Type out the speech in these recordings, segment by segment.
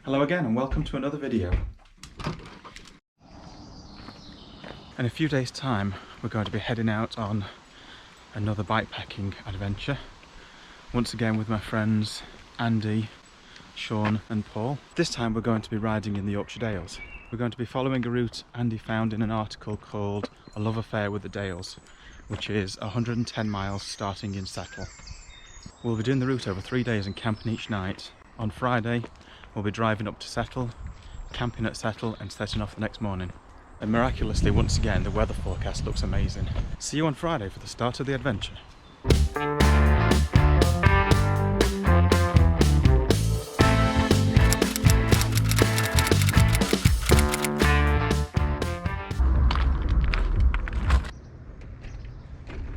Hello again and welcome to another video. In a few days time we're going to be heading out on another bikepacking adventure. Once again with my friends Andy, Sean and Paul. This time we're going to be riding in the Yorkshire Dales. We're going to be following a route Andy found in an article called A Love Affair with the Dales, which is 110 miles starting in Settle. We'll be doing the route over 3 days and camping each night. On Friday we'll be driving up to Settle, camping at Settle and setting off the next morning. And miraculously, once again, the weather forecast looks amazing. See you on Friday for the start of the adventure.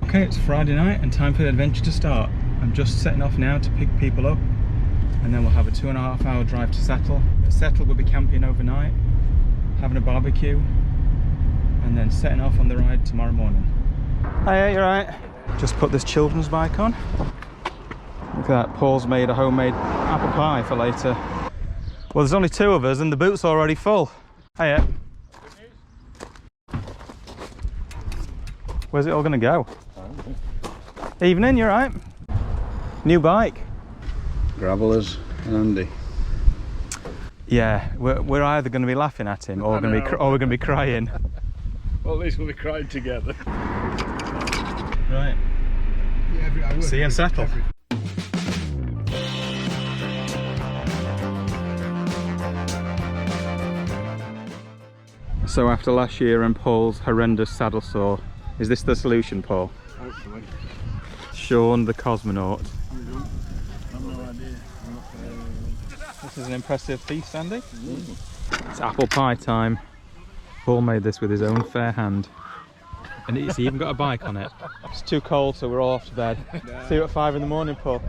Okay, it's Friday night and time for the adventure to start. I'm just setting off now to pick people up and then we'll have a 2.5 hour drive to Settle. At Settle we'll be camping overnight, having a barbecue and then setting off on the ride tomorrow morning. Hiya, you alright? Just put this children's bike on. Look at that, Paul's made a homemade apple pie for later. Well, there's only 2 of us and the boot's already full. Hiya. Where's it all going to go? Evening, you alright? New bike. Gravelers and Andy. Yeah, we're either going to be laughing at him or we're going to be crying. Well, at least we'll be crying together. Right. Yeah, see you in Settle. So after last year and Paul's horrendous saddle sore, is this the solution, Paul? Hopefully. Sean the cosmonaut. I've no idea. This is an impressive feast, Andy. It's apple pie time. Paul made this with his own fair hand. And it's even got a bike on it. It's too cold, so we're all off to bed. No. See you at 5 in the morning, Paul.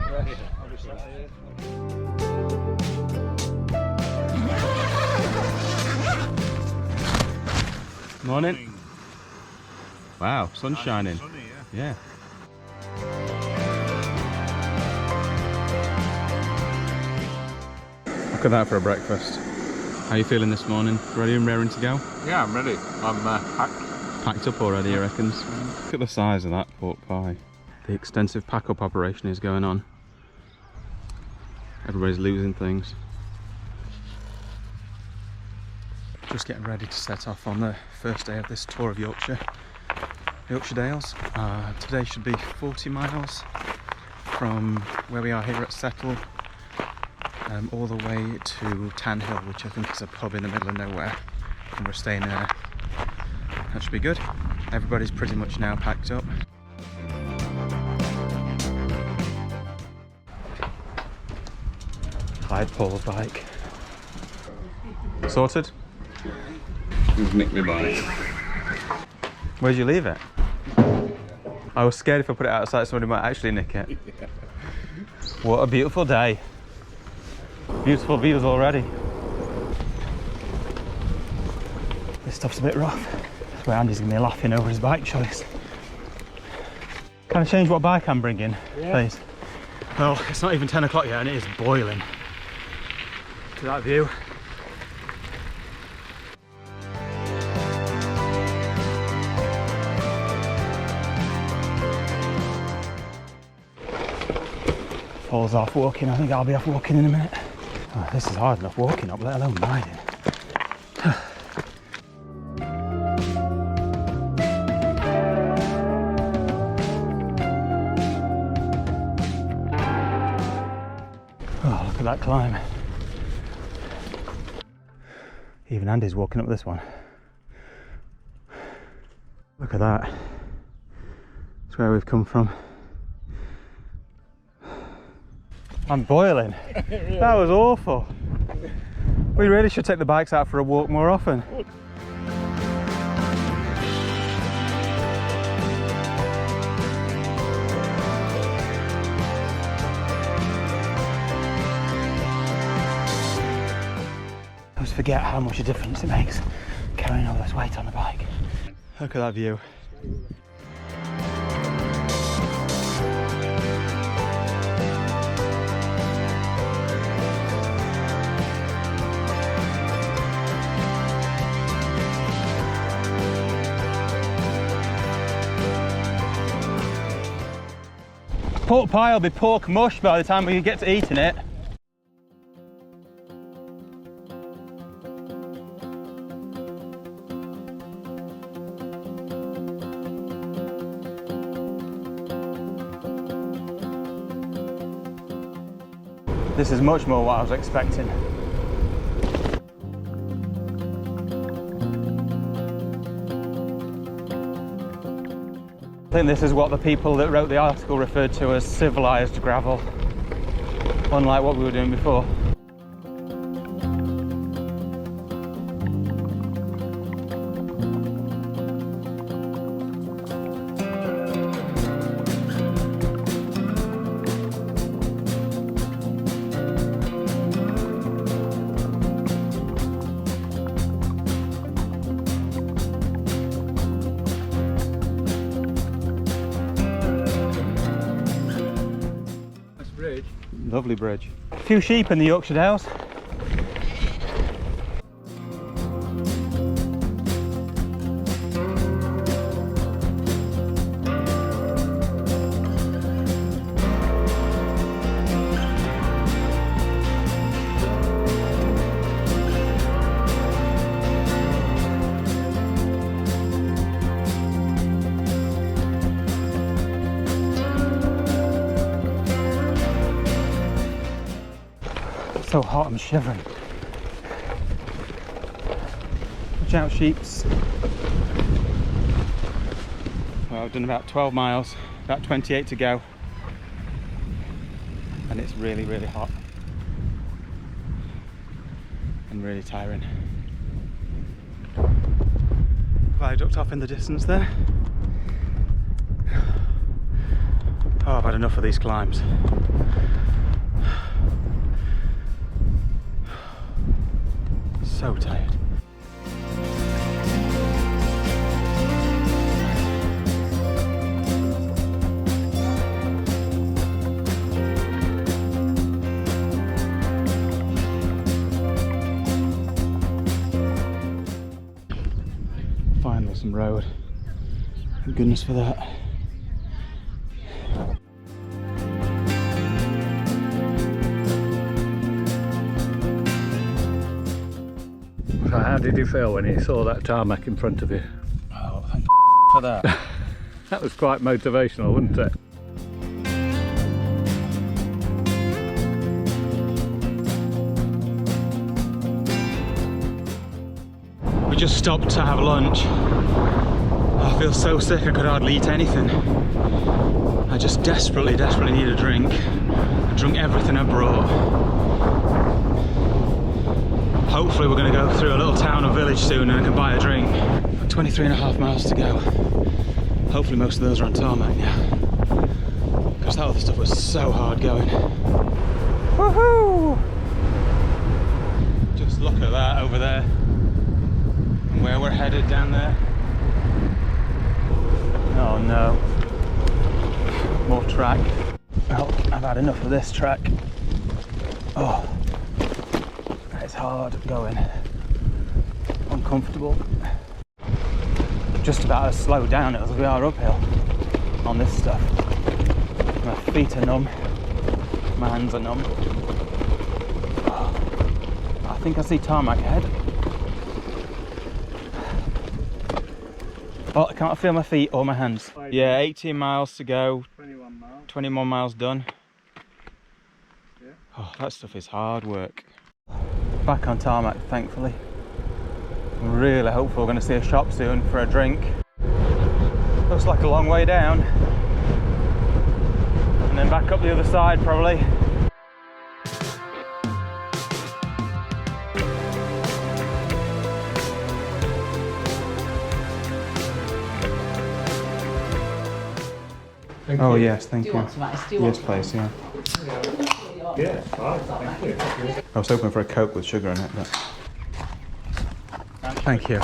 Morning. Wow, sun's shining. Sunny, yeah. Look at that for a breakfast. How are you feeling this morning? Ready and raring to go? Yeah, I'm ready. I'm packed. Packed up already, you reckons? Look at the size of that pork pie. The extensive pack-up operation is going on. Everybody's losing things. Just getting ready to set off on the first day of this tour of Yorkshire Dales. Today should be 40 miles from where we are here at Settle all the way to Tan Hill, which I think is a pub in the middle of nowhere, and we're staying there. That should be good. Everybody's pretty much now packed up. Clyde Paul's bike. Sorted? You've nicked me bike. Where'd you leave it? I was scared if I put it outside somebody might actually nick it. Yeah. What a beautiful day. Beautiful views already. This stuff's a bit rough. That's where Andy's going to be laughing over his bike choice. Can I change what bike I'm bringing, please? Well, it's not even 10 o'clock yet and it is boiling. To that view. Paul's off walking. I think I'll be off walking in a minute. Oh, this is hard enough walking up, let alone riding. Oh, look at that climb. Even Andy's walking up this one. Look at that. That's where we've come from. I'm boiling. Really? That was awful. We really should take the bikes out for a walk more often. I always forget how much a difference it makes carrying all this weight on the bike. Look at that view. Pork pie will be pork mush by the time we get to eating it. This is much more what I was expecting. I think this is what the people that wrote the article referred to as civilized gravel, unlike what we were doing before. Lovely bridge. A few sheep in the Yorkshire Dales. So hot, I'm shivering. Watch out, sheeps. Well, I've done about 12 miles, about 28 to go, and it's really, really hot and really tiring. Viaduct off in the distance there. Oh, I've had enough of these climbs. So tired. Finally some road. Thank goodness for that. So how did you feel when you saw that tarmac in front of you? Oh, thank for that. That was quite motivational, wasn't it? We just stopped to have lunch. I feel so sick I could hardly eat anything. I just desperately need a drink. I drunk everything I brought. Hopefully we're going to go through a little town or village soon and I can buy a drink. 23.5 miles to go. Hopefully most of those are on tarmac now. Because that other stuff was so hard going. Woohoo! Just look at that over there. And where we're headed down there. Oh no. More track. Oh, I've had enough of this track. Oh. It's hard going, uncomfortable. Just about as slow down as we are uphill on this stuff. My feet are numb, my hands are numb. Oh, I think I see tarmac ahead. Oh, can't I feel my feet or my hands? Yeah, 18 miles to go. 21 miles. 21 miles done. Yeah. Oh, that stuff is hard work. Back on tarmac, thankfully. I'm really hopeful we're going to see a shop soon for a drink. Looks like a long way down. And then back up the other side, probably. Oh yes, thank you. Do you want some ice? Do you Yes, want please, yeah. Yeah, fine, thank you. I was hoping for a Coke with sugar in it, but... Thank you.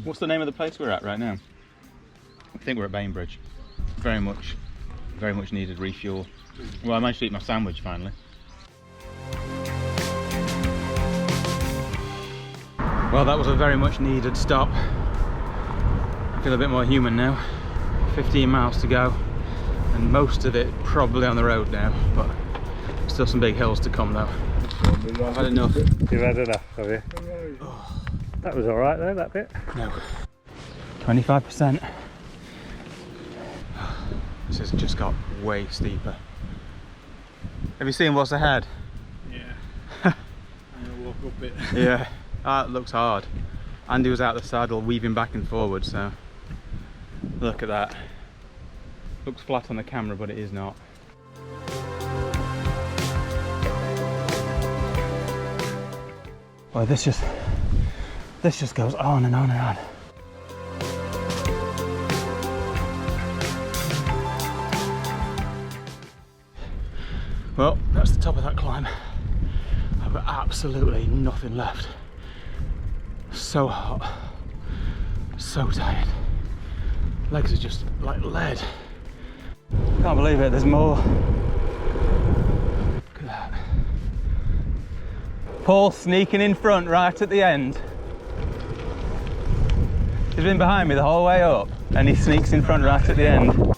What's the name of the place we're at right now? I think we're at Bainbridge. Very much needed refuel. Well, I managed to eat my sandwich finally. Well, that was a very much needed stop. I feel a bit more human now. 15 miles to go, and and most of it probably on the road now, but still some big hills to come though. I've had enough. You've had enough, have you? Oh. That was alright though, that bit. No. 25%. This has just got way steeper. Have you seen what's ahead? Yeah. I'm gonna walk up it. Yeah. That looks hard. Andy was out the saddle weaving back and forward, so look at that. Looks flat on the camera, but it is not. Boy, this just goes on and on and on. Well, that's the top of that climb. I've got absolutely nothing left. So hot, so tired. Legs are just like lead. Can't believe it, there's more. Look at that. Paul sneaking in front right at the end. He's been behind me the whole way up and he sneaks in front right at the end. Look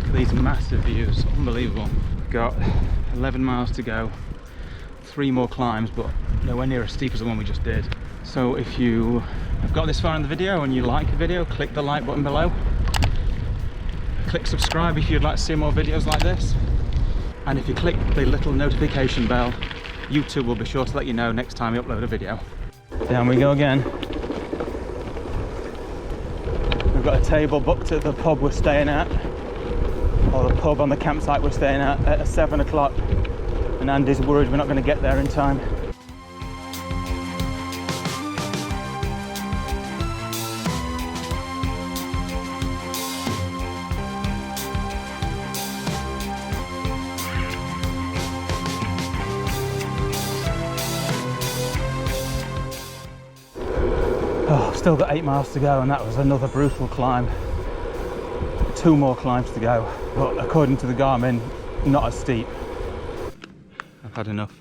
at these massive views, unbelievable. We've got 11 miles to go, 3 more climbs, but nowhere near as steep as the one we just did. So if you have got this far in the video and you like the video, click the like button below. Click subscribe if you'd like to see more videos like this. And if you click the little notification bell, YouTube will be sure to let you know next time we upload a video. Down we go again. We've got a table booked at the pub we're staying at, or the pub on the campsite we're staying at 7 o'clock. And Andy's worried we're not going to get there in time. Oh, still got 8 miles to go, and that was another brutal climb. 2 more climbs to go, but according to the Garmin, not as steep. I've had enough.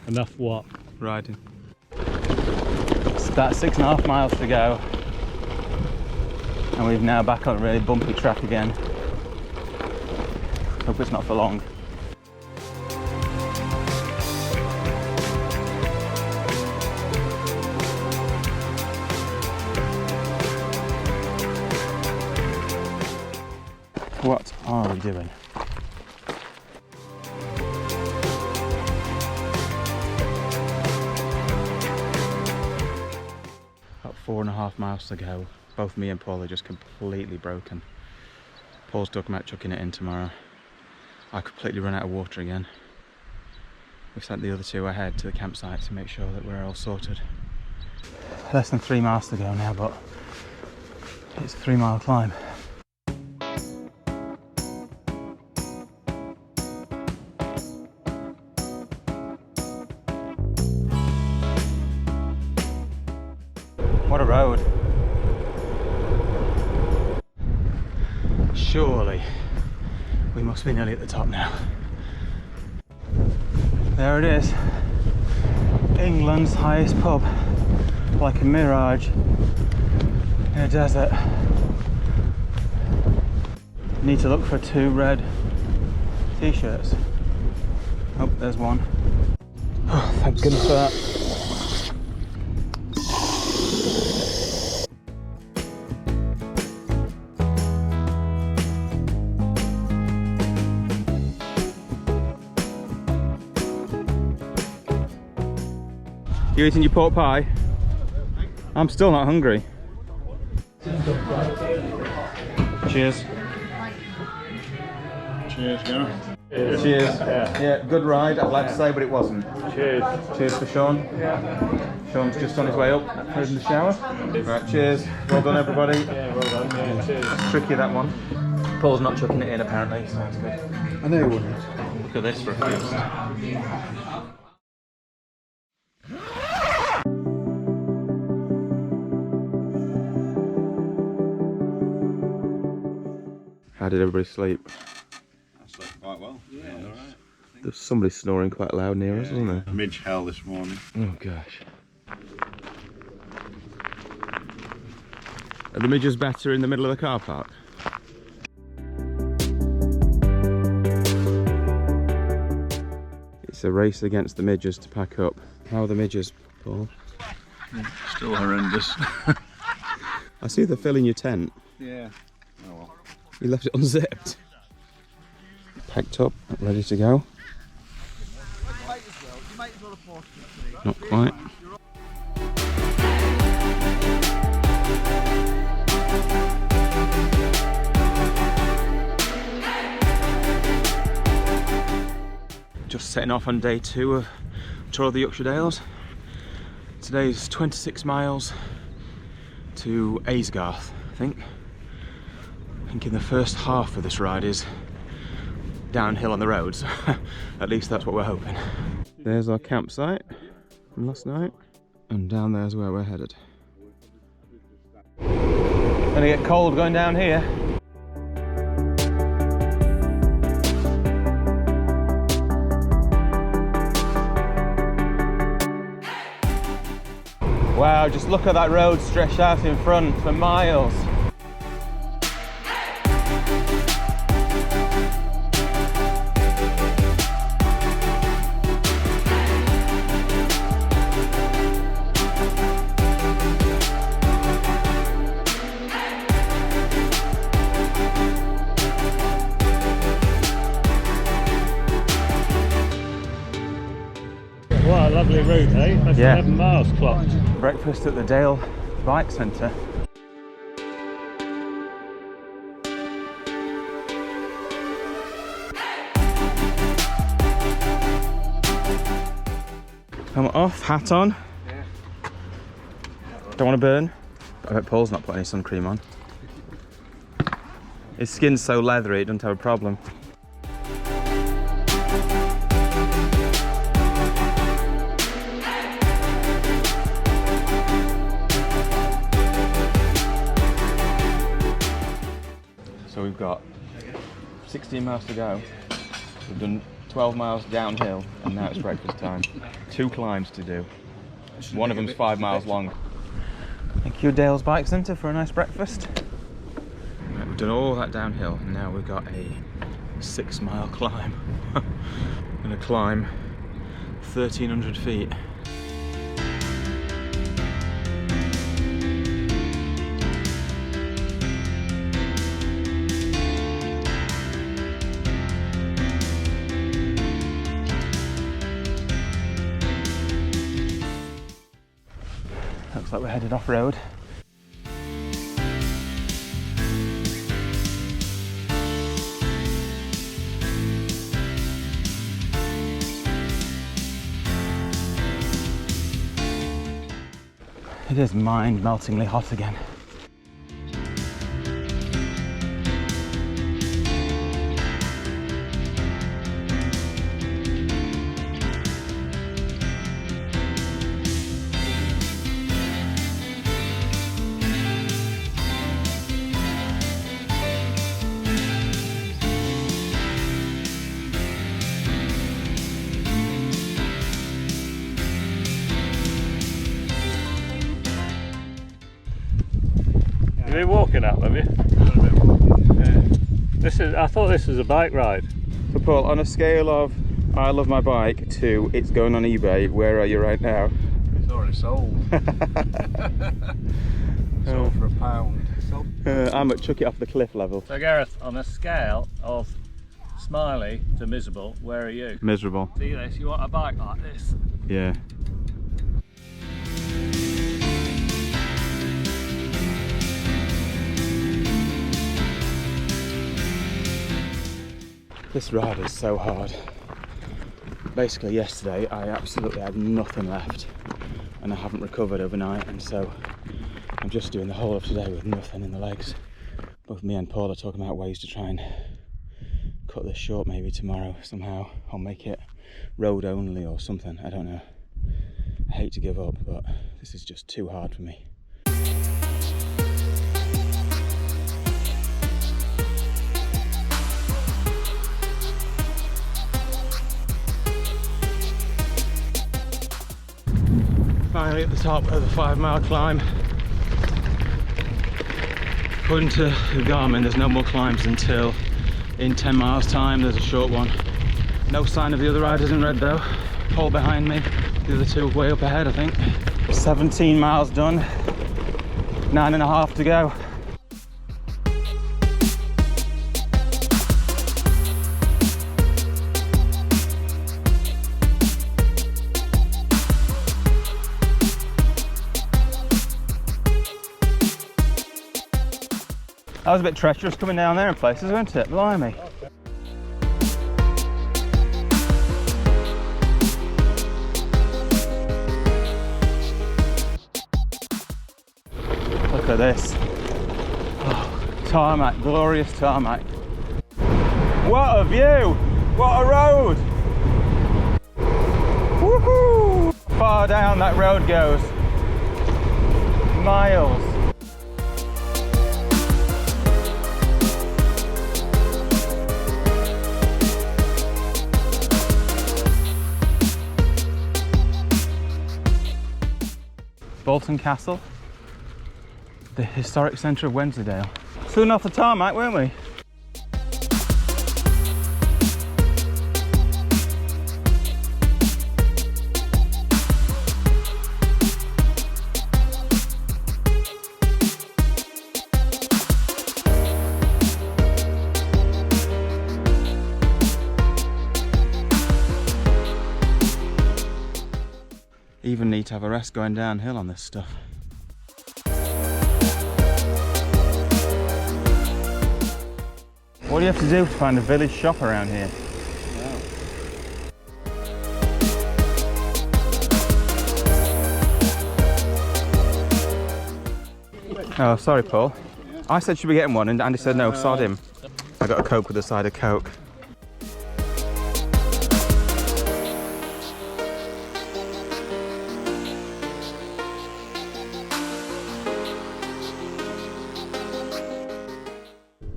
Enough what? Riding. It's about 6.5 miles to go, and we've now back on a really bumpy track again. Hope it's not for long. What are we doing? About 4.5 miles to go. Both me and Paul are just completely broken. Paul's talking about chucking it in tomorrow. I completely run out of water again. We've sent the other 2 ahead to the campsite to make sure that we're all sorted. Less than 3 miles to go now, but it's a 3-mile climb. What a road. Surely we must be nearly at the top now. There it is. England's highest pub. Like a mirage in a desert. Need to look for 2 red t-shirts. Oh, there's one. Oh, thank goodness for that. You eating your pork pie? I'm still not hungry. Cheers. Cheers, Gareth. Cheers. Yeah, good ride, I'd like to say, but it wasn't. Cheers. Cheers for Sean. Yeah. Sean's just on his way up, in the shower. Right, cheers. Well done, everybody. Yeah, well done. Yeah, cheers. Tricky, that one. Paul's not chucking it in, apparently, so that's good. I know you wouldn't. Look at this for a feast. How did everybody sleep? I slept quite well. Yeah, all right. There's somebody snoring quite loud near us, wasn't there? Midge hell this morning. Oh gosh. Are the midges better in the middle of the car park? It's a race against the midges to pack up. How are the midges, Paul? Still horrendous. I see they're filling your tent. Yeah. Oh well. You left it unzipped. Packed up, ready to go. Not quite. Just setting off on day 2 of tour of the Yorkshire Dales. Today's 26 miles to Aysgarth, I think. Thinking the first half of this ride is downhill on the roads. At least that's what we're hoping. There's our campsite from last night, and down there's where we're headed. Gonna get cold going down here. Wow, just look at that road stretched out in front for miles. What a lovely route, eh? That's 11 miles clocked. Breakfast at the Dale Bike Centre. Helmet off, hat on. Yeah. Don't want to burn. I bet Paul's not put any sun cream on. His skin's so leathery it doesn't have a problem. So we've got 16 miles to go. We've done 12 miles downhill and now it's breakfast time. 2 climbs to do. One of them's 5 miles long. Thank you, Dales Bike Centre, for a nice breakfast. Right, we've done all that downhill and now we've got a 6-mile climb. We're going to climb 1,300 feet. Looks like we're headed off-road. It is mind-meltingly hot again. You've been walking up, have you? I thought this was a bike ride. So Paul, on a scale of I love my bike to it's going on eBay, where are you right now? It's already sold. Sold for £1. I'm at chuck it off the cliff level. So Gareth, on a scale of smiley to miserable, where are you? Miserable. See this, you want a bike like this? Yeah. This ride is so hard. Basically yesterday I absolutely had nothing left and I haven't recovered overnight, and so I'm just doing the whole of today with nothing in the legs. Both me and Paul are talking about ways to try and cut this short maybe tomorrow somehow, or make it road only or something, I don't know. I hate to give up, but this is just too hard for me. Finally at the top of the 5-mile climb. According to the Garmin, there's no more climbs until in 10 miles time. There's a short one. No sign of the other riders in red though. Paul behind me, the other two way up ahead I think. 17 miles done, 9.5 to go. That was a bit treacherous coming down there in places, wasn't it? Blimey. Look at this. Oh, tarmac, glorious tarmac. What a view! What a road! Woohoo! Far down that road goes. Miles. Bolton Castle, the historic centre of Wensleydale. Soon off the tarmac, weren't we? Even need to have a rest going downhill on this stuff. What do you have to do to find a village shop around here? Oh, sorry Paul. I said should we get him one and Andy said no, sod him. I got a Coke with a side of Coke.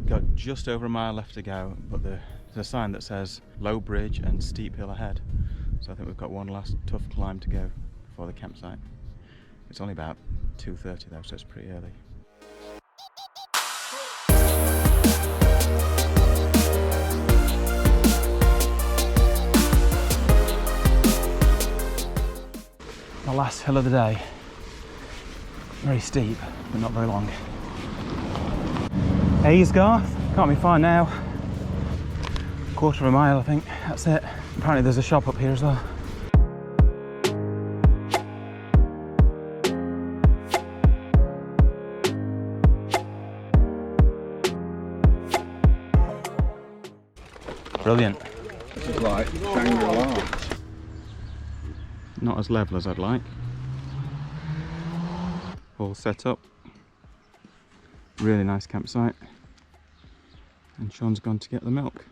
Got just over a mile left to go, but there's a sign that says low bridge and steep hill ahead. So I think we've got one last tough climb to go before the campsite. It's only about 2:30 though, so it's pretty early. The last hill of the day. Very steep, but not very long. Aysgarth, can't be far now. Quarter of a mile I think, that's it. Apparently there's a shop up here as well. Brilliant. This is like Shangri-La. Not as level as I'd like. All set up. Really nice campsite. And Sean's gone to get the milk.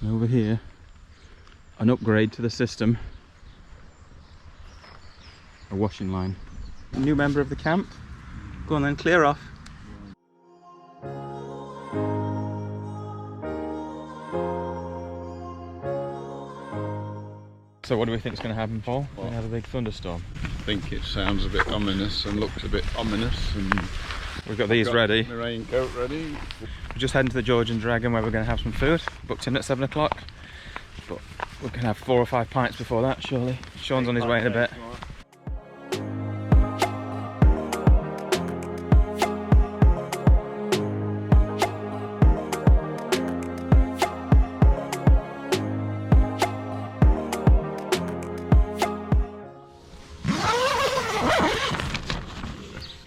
And over here, an upgrade to the system. A washing line. New member of the camp. Go on then, clear off. So what do we think is going to happen, Paul? We have a big thunderstorm. I think it sounds a bit ominous and looks a bit ominous. And we've got these ready. The raincoat ready. We're just heading to the Georgian Dragon where we're going to have some food. Booked in at 7 o'clock. But we can have 4 or 5 pints before that, surely. Sean's on his way in a bit.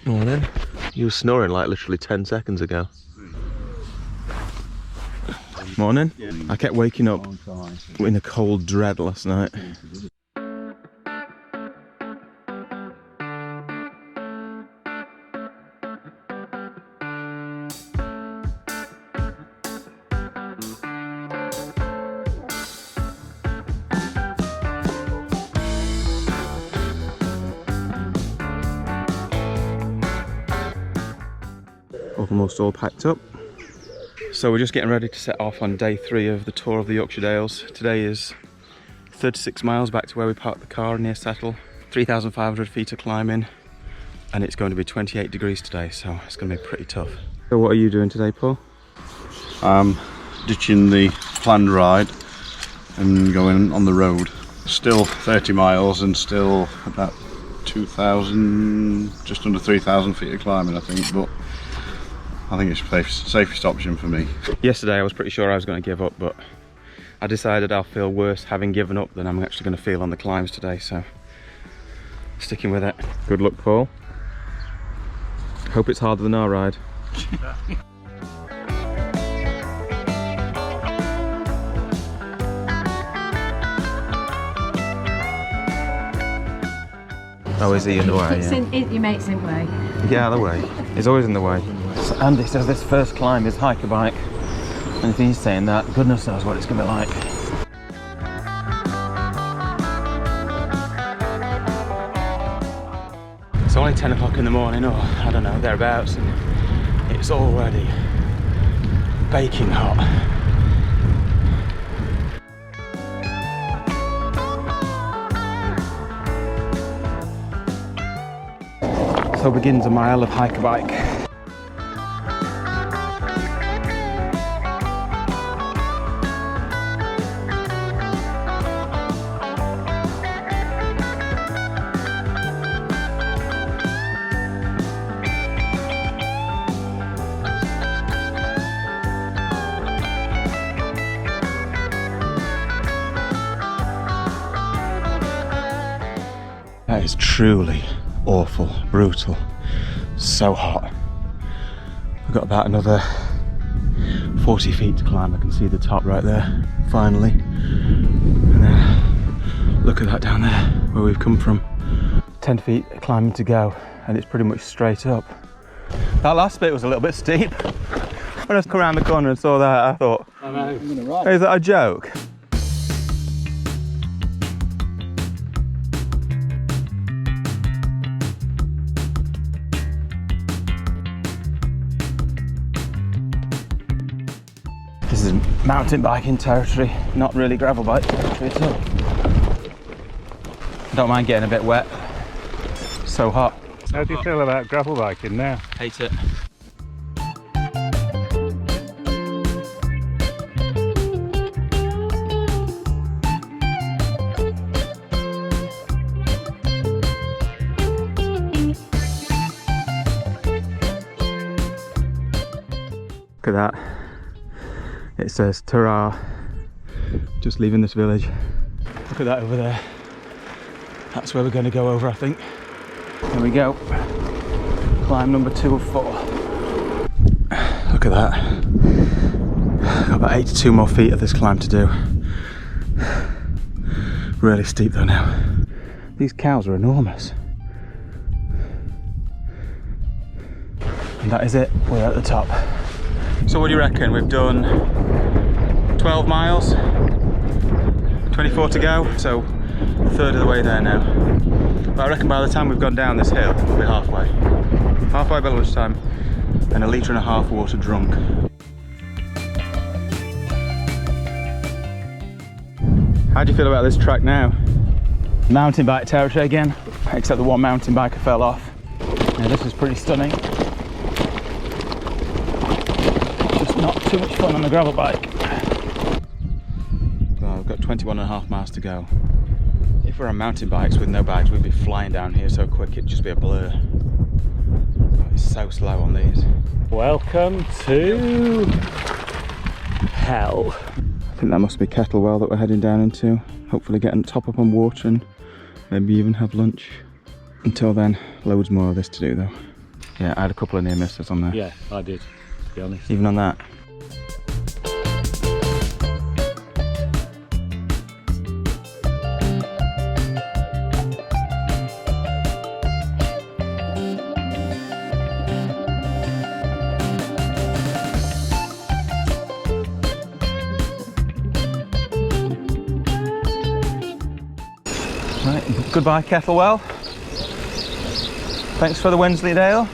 Morning. You were snoring like literally 10 seconds ago. Morning. I kept waking up in a cold dread last night. Almost all packed up. So we're just getting ready to set off on day 3 of the tour of the Yorkshire Dales. Today is 36 miles back to where we parked the car near Settle. 3,500 feet of climbing, and it's going to be 28 degrees today, so it's going to be pretty tough. So what are you doing today, Paul? I'm ditching the planned ride and going on the road. Still 30 miles and still about 2,000, just under 3,000 feet of climbing, I think, but I think it's the safest option for me. Yesterday I was pretty sure I was going to give up, but I decided I'll feel worse having given up than I'm actually going to feel on the climbs today, so sticking with it. Good luck, Paul. Hope it's harder than our ride. Oh, is he in the way? It's your mate's in the way. Yeah, the way. He's always in the way. So Andy says this first climb is hike a bike, and if he's saying that, goodness knows what it's going to be like. It's only 10 o'clock in the morning, or I don't know, thereabouts, and it's already baking hot. So begins a mile of hike a bike. That is truly awful, brutal, so hot. We've got about another 40 feet to climb. I can see the top right there, finally. And then look at that down there, where we've come from. 10 feet climbing to go, and it's pretty much straight up. That last bit was a little bit steep. When I come around the corner and saw that, I thought, is that a joke? This is mountain biking territory, not really gravel bike territory at all. I don't mind getting a bit wet. So hot. How do you feel about gravel biking now? Hate it. Look at that. It says ta-ra, just leaving this village. Look at that over there. That's where we're going to go over, I think. Here we go. Climb number 2 of 4. Look at that. Got about 82 more feet of this climb to do. Really steep though now. These cows are enormous. And that is it, we're at the top. So what do you reckon? We've done 12 miles, 24 to go, so a third of the way there now. But I reckon by the time we've gone down this hill, we'll be halfway. Halfway by lunchtime, and 1.5 litres water drunk. How do you feel about this track now? Mountain bike territory again, except the one mountain biker fell off. Yeah, this is pretty stunning. Just not too much fun on the gravel bike. Well, we've got 21.5 miles to go. If we're on mountain bikes with no bags, we'd be flying down here so quick it'd just be a blur. It's so slow on these. Welcome to hell. I think that must be Kettlewell that we're heading down into. Hopefully getting top up on water and maybe even have lunch. Until then, loads more of this to do though. Yeah, I had a couple of near misses on there. Yeah, I did, to be honest. Even on that. Right, goodbye Kettlewell. Thanks for the Wensleydale.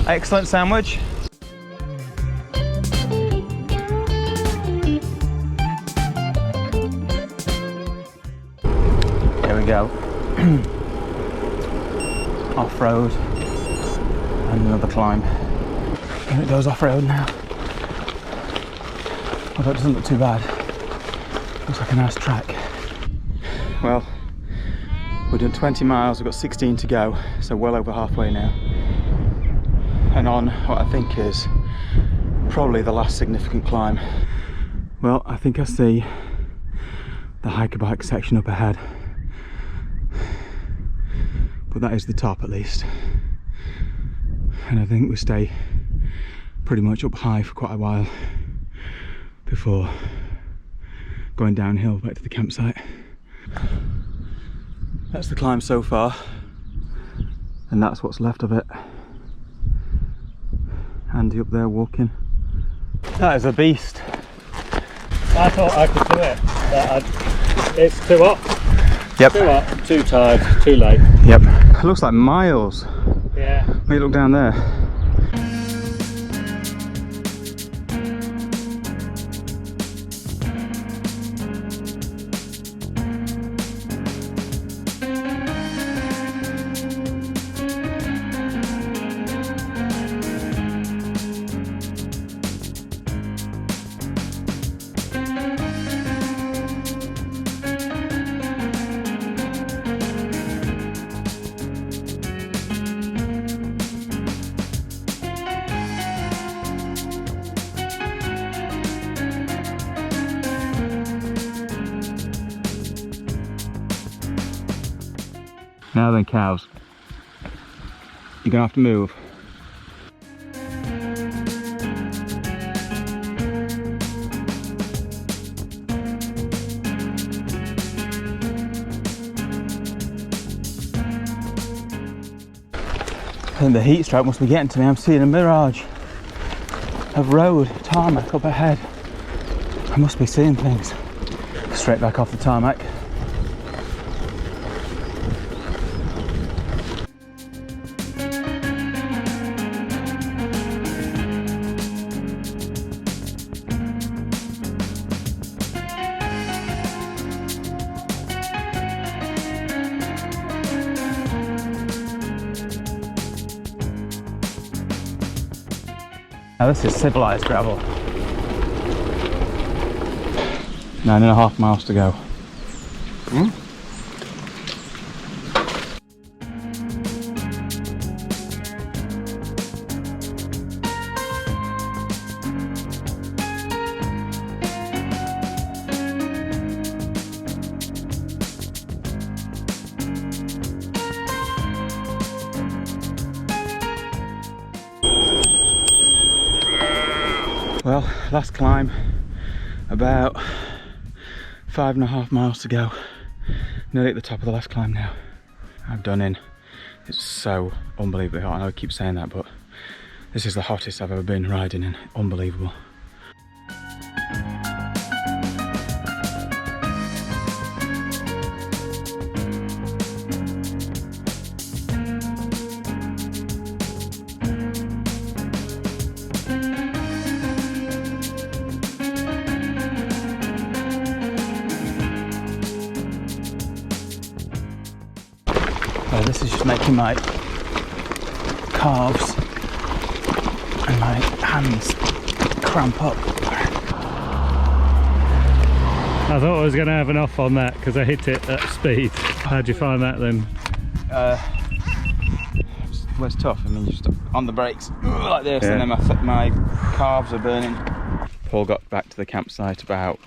Excellent sandwich. There we go. off-road and another climb. And it goes off-road now. Although it doesn't look too bad. Looks like a nice track. Well, we're doing 20 miles, we've got 16 to go, so well over halfway now. And on what I think is probably the last significant climb. Well, I think I see the hiker bike section up ahead. But that is the top at least. And I think we stay pretty much up high for quite a while before going downhill back to the campsite. That's the climb so far, and that's what's left of it. Andy up there walking. That is a beast. I thought I could do it, but it's too hot. Yep. Too hot, too tired, too late. Yep. It looks like miles. Yeah. Let me look down there. Now then, cows, you're gonna have to move. I think the heat stroke must be getting to me. I'm seeing a mirage of road, tarmac up ahead. I must be seeing things. Straight back off the tarmac. Now this is civilised gravel. 9.5 miles to go. Well, last climb, about 5.5 miles to go. Nearly at the top of the last climb now. I've done in. It's so unbelievably hot. I know I keep saying that, but this is the hottest I've ever been riding in. Unbelievable. This is just making my calves and my hands cramp up. I thought I was going to have an off on that because I hit it at speed. How'd you find that then? Well, it's tough. I mean, you just on the brakes like this, yeah. And then my calves are burning. Paul got back to the campsite about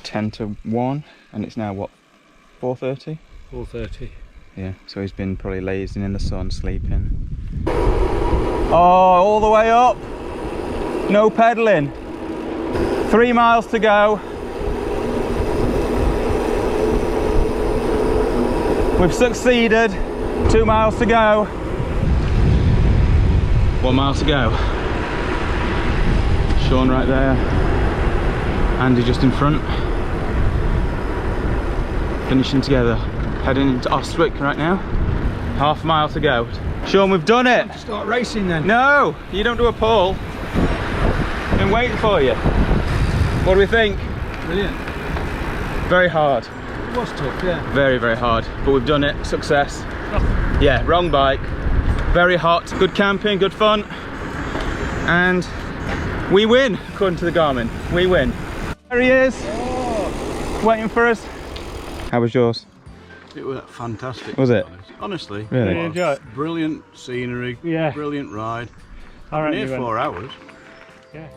10 to 1, and it's now what, 4:30? 4:30. Yeah, so he's been probably lazing in the sun, sleeping. Oh, all the way up. No pedalling. 3 miles to go. We've succeeded. 2 miles to go. 1 mile to go. Sean right there. Andy just in front. Finishing together. Heading into Ostwick right now. 1/2 mile to go. Sean, we've done it. Start racing then. No, you don't do a pull. Been waiting for you. What do we think? Brilliant. Very hard. It was tough, yeah. Very, very hard. But we've done it. Success. Oh. Yeah, wrong bike. Very hot, good camping, good fun. And we win, according to the Garmin. We win. There he is, waiting for us. How was yours? It was fantastic. Was it? Honestly. Really? Did you enjoy it? Brilliant scenery. Yeah. Brilliant ride. I reckon Near you went- 4 hours. Yeah.